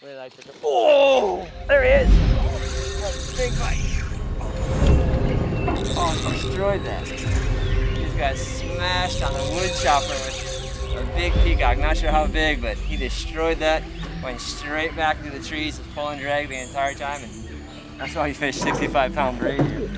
Really like the... Oh! There he is! Big bite. Oh, he destroyed that. This guy smashed on the wood chopper with a big peacock. Not sure how big, but he destroyed that. Went straight back into the trees, was pulling drag the entire time, and that's why he fished 65-pound braid here.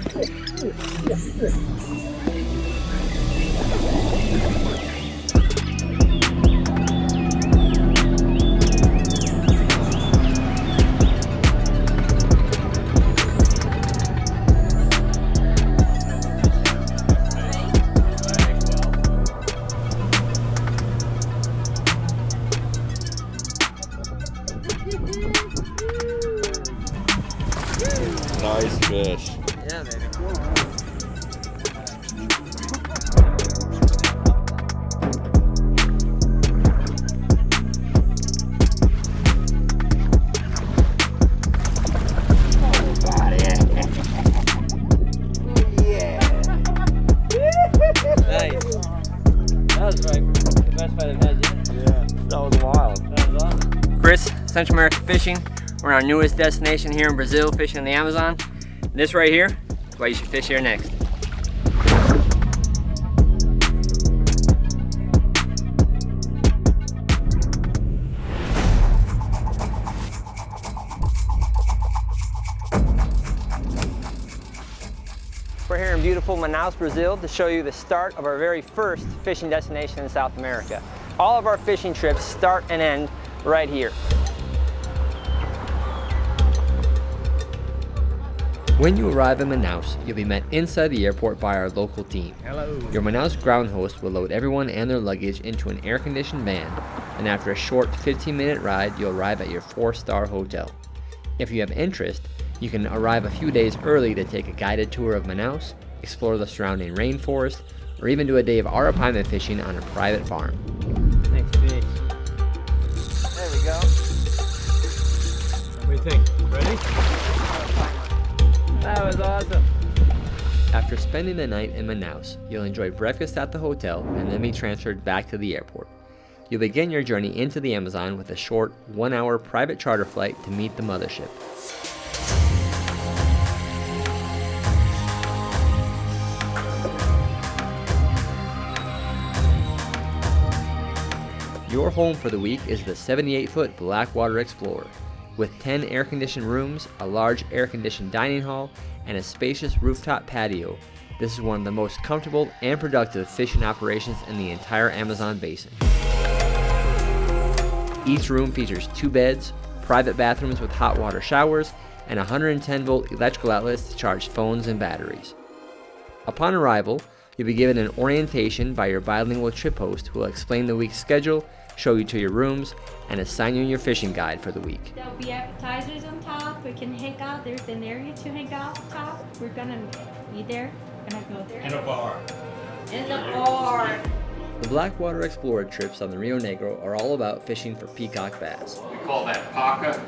Nice fish. Yeah, baby. Nice. That was probably the best fight I've had yet. Yeah, that was wild. That was awesome. Chris, Central America Fishing. We're on our newest destination here in Brazil, fishing in the Amazon. And this right here is why you should fish here next. We're here in beautiful Manaus, Brazil to show you the start of our very first fishing destination in South America. All of our fishing trips start and end right here. When you arrive in Manaus, you'll be met inside the airport by our local team. Hello. Your Manaus ground host will load everyone and their luggage into an air-conditioned van, and after a short 15-minute ride, you'll arrive at your 4-star hotel. If you have interest, you can arrive a few days early to take a guided tour of Manaus, explore the surrounding rainforest, or even do a day of arapaima fishing on a private farm. Thanks, fish. There we go. What do you think? Ready? That was awesome. After spending the night in Manaus, you'll enjoy breakfast at the hotel and then be transferred back to the airport. You'll begin your journey into the Amazon with a short 1-hour private charter flight to meet the mothership. Your home for the week is the 78-foot Blackwater Explorer. With 10 air-conditioned rooms, a large air-conditioned dining hall, and a spacious rooftop patio, this is one of the most comfortable and productive fishing operations in the entire Amazon basin. Each room features 2 beds, private bathrooms with hot water showers, and 110-volt electrical outlets to charge phones and batteries. Upon arrival, you'll be given an orientation by your bilingual trip host who will explain the week's schedule, show you to your rooms, and assign you your fishing guide for the week. There'll be appetizers on top. We can hang out. There's an area to hang out on top. We're gonna be there. Gonna go there. And a bar. In the bar. The Blackwater Explorer trips on the Rio Negro are all about fishing for peacock bass. We call that paca.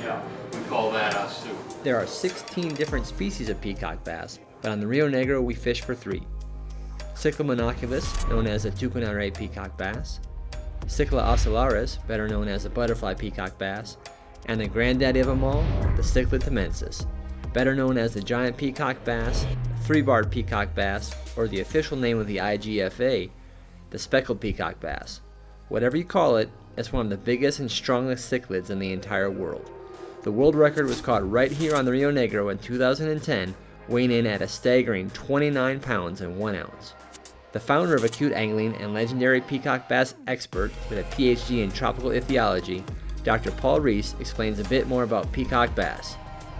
Yeah. We call that asu. There are 16 different species of peacock bass, but on the Rio Negro we fish for 3. Cicla monoculus, known as the tucunaré peacock bass, Cicla ocellaris, better known as the butterfly peacock bass, and the granddaddy of them all, the Cicla temensis, better known as the giant peacock bass, 3-barred peacock bass, or the official name of the IGFA, the speckled peacock bass. Whatever you call it, it's one of the biggest and strongest cichlids in the entire world. The world record was caught right here on the Rio Negro in 2010, weighing in at a staggering 29 pounds and 1 ounce. The founder of Acute Angling and legendary peacock bass expert with a PhD in tropical ichthyology, Dr. Paul Reiss explains a bit more about peacock bass.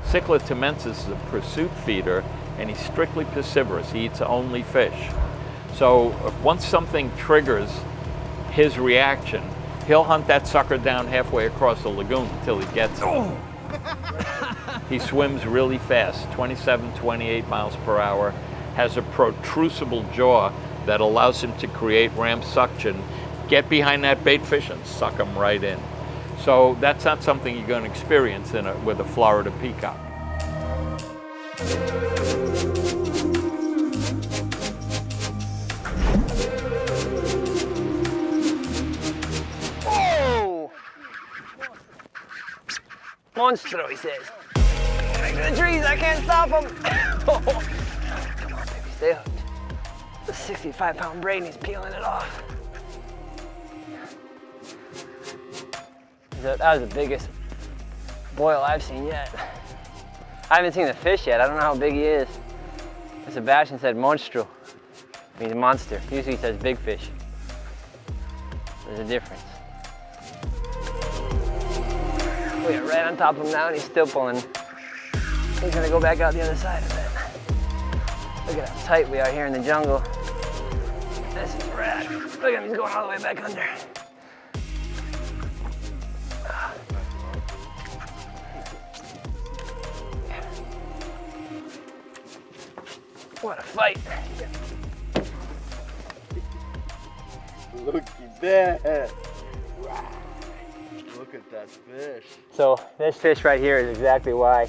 Cicla temensis is a pursuit feeder, and he's strictly piscivorous. He eats only fish. So once something triggers his reaction, he'll hunt that sucker down halfway across the lagoon until he gets it. He swims really fast, 27, 28 miles per hour, has a protrusible jaw that allows him to create ram suction, get behind that bait fish and suck him right in. So that's not something you're going to experience with a Florida peacock. Monstro, he says. Back to the trees, I can't stop him. Come on, baby, stay hooked. The 65-pound braid, and he's peeling it off. That was the biggest boil I've seen yet. I haven't seen the fish yet. I don't know how big he is. Sebastian said monstro, means monster. Usually he says big fish. There's a difference. We are right on top of him now and he's still pulling. He's gonna go back out the other side of it. Look at how tight we are here in the jungle. This is rad. Look at him, he's going all the way back under. What a fight. Look at that. Wow. Look at that fish. So this fish right here is exactly why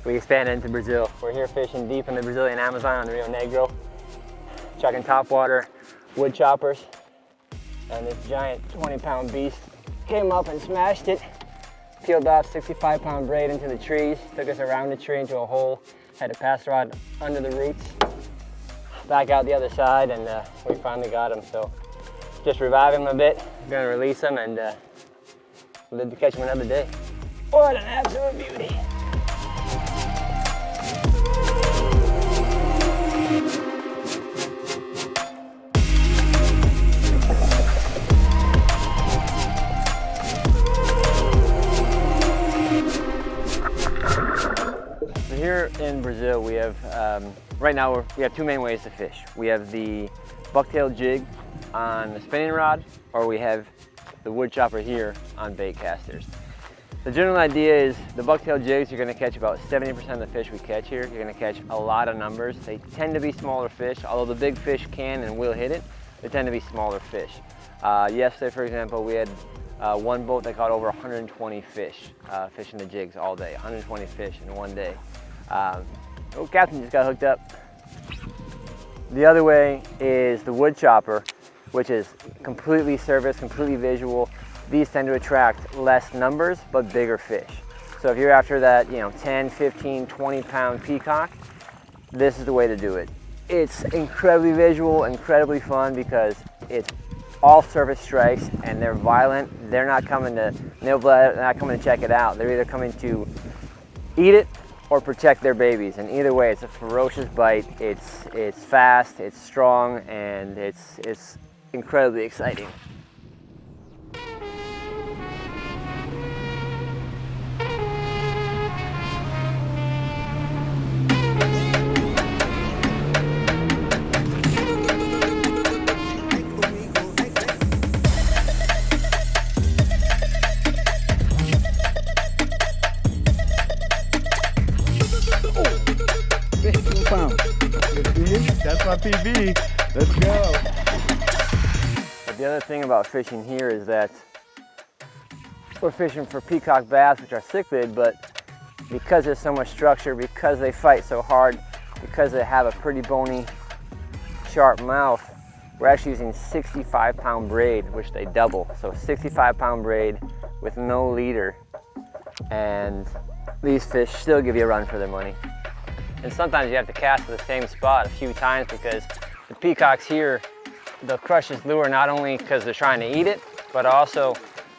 we expanded into Brazil. We're here fishing deep in the Brazilian Amazon on the Rio Negro, chucking topwater wood choppers, and this giant 20-pound beast came up and smashed it, peeled off 65-pound braid into the trees, took us around the tree into a hole, had to pass rod under the roots, back out the other side, and we finally got him. So just revive him a bit, gonna release him, and live to catch him another day. What an absolute beauty. So here in Brazil, we have, right now we have two main ways to fish. We have the bucktail jig on the spinning rod, or we have the wood chopper here on bait casters. The general idea is the bucktail jigs, you're going to catch about 70% of the fish we catch here. You're going to catch a lot of numbers. They tend to be smaller fish, although the big fish can and will hit it. They tend to be smaller fish. Yesterday, for example, we had one boat that caught over 120 fish fishing the jigs all day. 120 fish in one day. Oh, captain just got hooked up. The other way is the wood chopper, which is completely surface, completely visual. These tend to attract less numbers, but bigger fish. So if you're after that, 10, 15, 20-pound peacock, this is the way to do it. It's incredibly visual, incredibly fun, because it's all surface strikes and they're violent. They're not coming to check it out. They're either coming to eat it or protect their babies. And either way, it's a ferocious bite. It's fast, it's strong, and it's incredibly exciting. That's my PB. Let's go. But the other thing about fishing here is that we're fishing for peacock bass, which are cichlid, but because there's so much structure, because they fight so hard, because they have a pretty bony, sharp mouth, we're actually using 65-pound braid, which they double. So 65-pound braid with no leader, and these fish still give you a run for their money. And sometimes you have to cast to the same spot a few times because the peacocks here, they'll crush this lure not only because they're trying to eat it, but also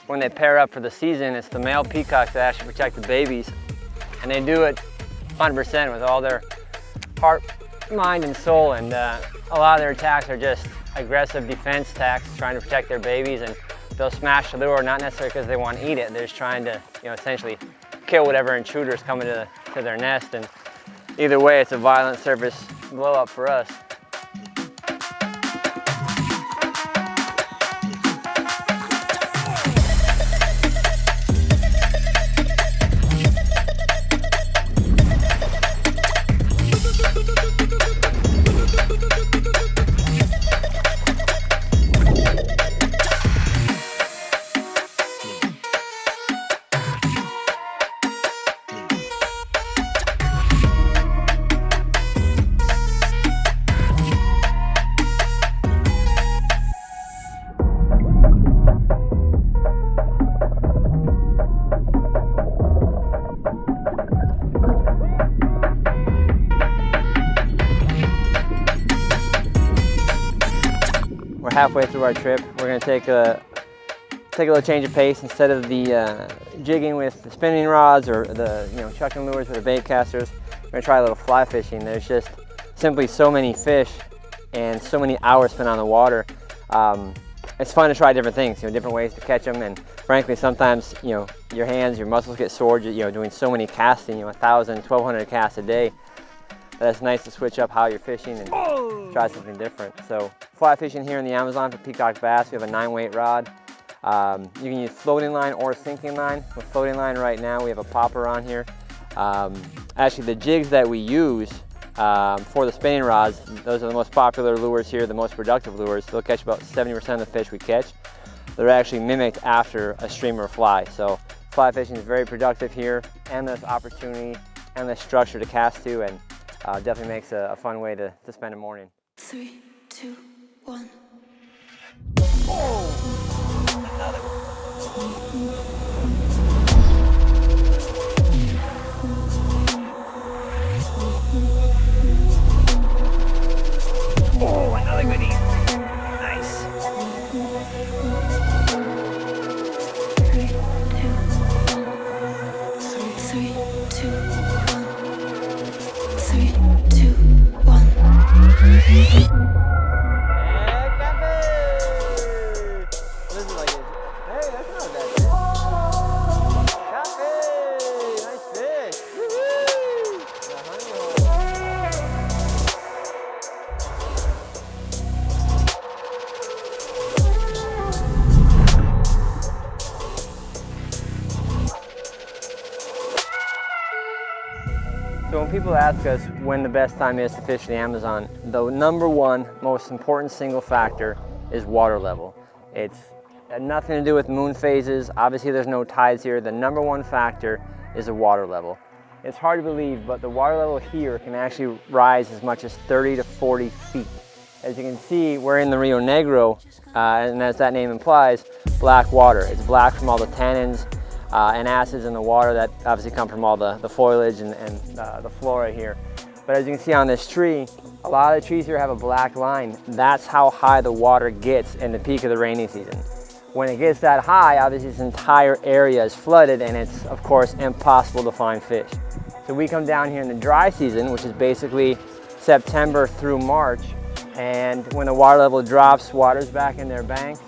when they pair up for the season, it's the male peacocks that actually protect the babies. And they do it 100% with all their heart, mind, and soul. And a lot of their attacks are just aggressive defense attacks, trying to protect their babies. And they'll smash the lure, not necessarily because they want to eat it. They're just trying to, essentially kill whatever intruder's coming to their nest. And either way, it's a violent surface blow up for us. halfway through our trip. We're gonna take a little change of pace. Instead of the jigging with the spinning rods or the chucking lures with the bait casters, we're gonna try a little fly fishing. There's just simply so many fish and so many hours spent on the water. It's fun to try different things, different ways to catch them, and frankly, sometimes, your hands, your muscles get sore, doing so many casting, 1,000, 1,200 casts a day. But it's nice to switch up how you're fishing and try something different. So, fly fishing here in the Amazon for peacock bass, we have a 9-weight rod. You can use floating line or sinking line. With floating line right now, we have a popper on here. Actually, the jigs that we use for the spinning rods, those are the most popular lures here, the most productive lures. They'll catch about 70% of the fish we catch. They're actually mimicked after a streamer fly. So fly fishing is very productive here, endless opportunity, endless structure to cast to, and definitely makes a fun way to spend a morning. 3, 2, 1. Oh, another goodie. Nice. 3, 2, 1. 3, 2, 1. And catfish! This is like it. Hey, that's not a bad fish. Catfish! Nice fish! Woo-hoo! The honey hole. So when people ask us when the best time is to fish the Amazon, the number one most important single factor is water level. It's nothing to do with moon phases. Obviously there's no tides here. The number one factor is the water level. It's hard to believe, but the water level here can actually rise as much as 30 to 40 feet. As you can see, we're in the Rio Negro, and as that name implies, black water. It's black from all the tannins and acids in the water that obviously come from all the foliage and the flora here. But as you can see on this tree, a lot of the trees here have a black line. That's how high the water gets in the peak of the rainy season. When it gets that high, obviously this entire area is flooded, and it's of course impossible to find fish. So we come down here in the dry season, which is basically September through March, and when the water level drops, water's back in their banks,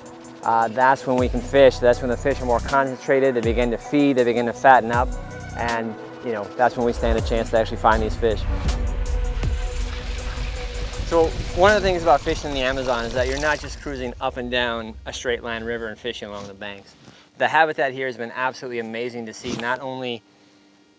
that's when we can fish. That's when the fish are more concentrated, they begin to feed, they begin to fatten up, and that's when we stand a chance to actually find these fish. So one of the things about fishing in the Amazon is that you're not just cruising up and down a straight line river and fishing along the banks. The habitat here has been absolutely amazing to see, not only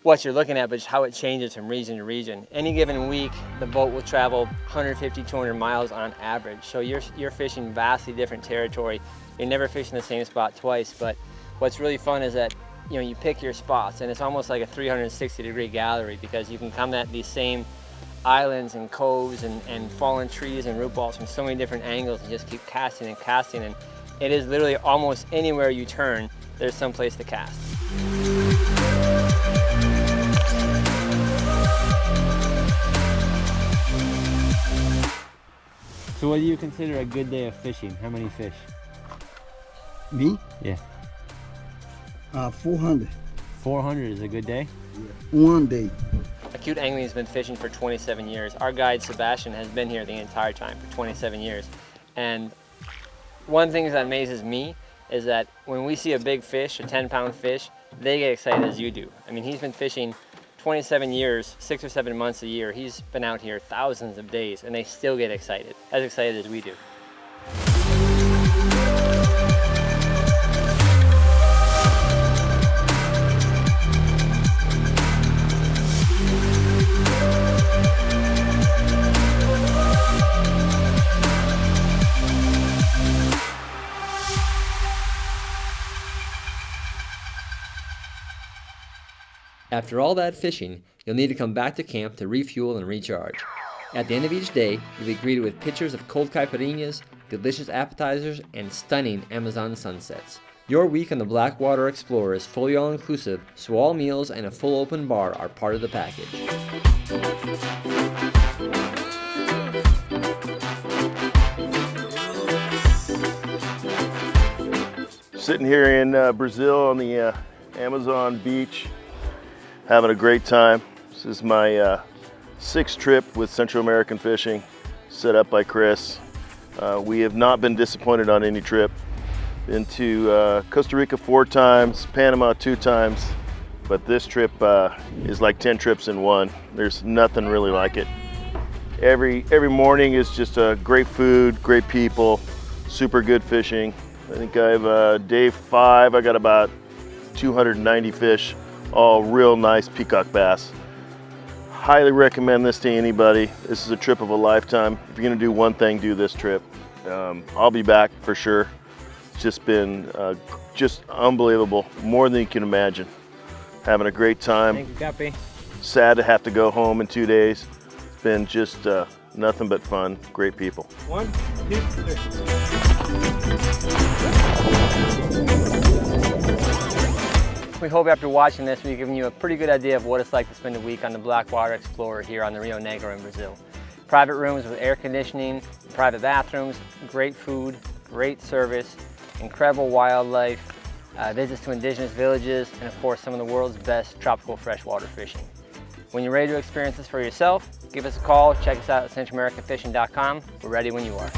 what you're looking at, but just how it changes from region to region. Any given week, the boat will travel 150, 200 miles on average. So you're fishing vastly different territory. You're never fishing the same spot twice, but what's really fun is that you pick your spots, and it's almost like a 360-degree gallery, because you can come at these same islands and coves and fallen trees and root balls from so many different angles, and just keep casting and casting, and it is literally almost anywhere you turn, there's some place to cast. So what do you consider a good day of fishing? How many fish? Me? Yeah. 400. 400 is a good day? Yeah. One day. Acute Angling has been fishing for 27 years. Our guide Sebastian has been here the entire time for 27 years. And one thing that amazes me is that when we see a big fish, a 10-pound fish, they get excited as you do. I mean, he's been fishing 27 years, 6 or 7 months a year. He's been out here thousands of days, and they still get excited as we do. After all that fishing, you'll need to come back to camp to refuel and recharge. At the end of each day, you'll be greeted with pictures of cold caipirinhas, delicious appetizers, and stunning Amazon sunsets. Your week on the Blackwater Explorer is fully all-inclusive, so all meals and a full open bar are part of the package. sitting here in Brazil on the Amazon beach, having a great time. This is my sixth trip with Central American Fishing, set up by Chris. We have not been disappointed on any trip. Been to Costa Rica 4 times, Panama 2 times, but this trip is like 10 trips in one. There's nothing really like it. Every morning is just great food, great people, super good fishing. I think I've day 5, I got about 290 fish, all real nice peacock bass. Highly recommend this to anybody. This is a trip of a lifetime. If you're gonna do one thing, do this trip. I'll be back for sure. It's just been just unbelievable, more than you can imagine. Having a great time. Thank you, Guppy. Sad to have to go home in 2 days. It's been just nothing but fun, great people. 1, 2, 3. We hope after watching this, we've given you a pretty good idea of what it's like to spend a week on the Blackwater Explorer here on the Rio Negro in Brazil. Private rooms with air conditioning, private bathrooms, great food, great service, incredible wildlife, visits to indigenous villages, and of course some of the world's best tropical freshwater fishing. When you're ready to experience this for yourself, give us a call, check us out at centralamericanfishing.com. We're ready when you are.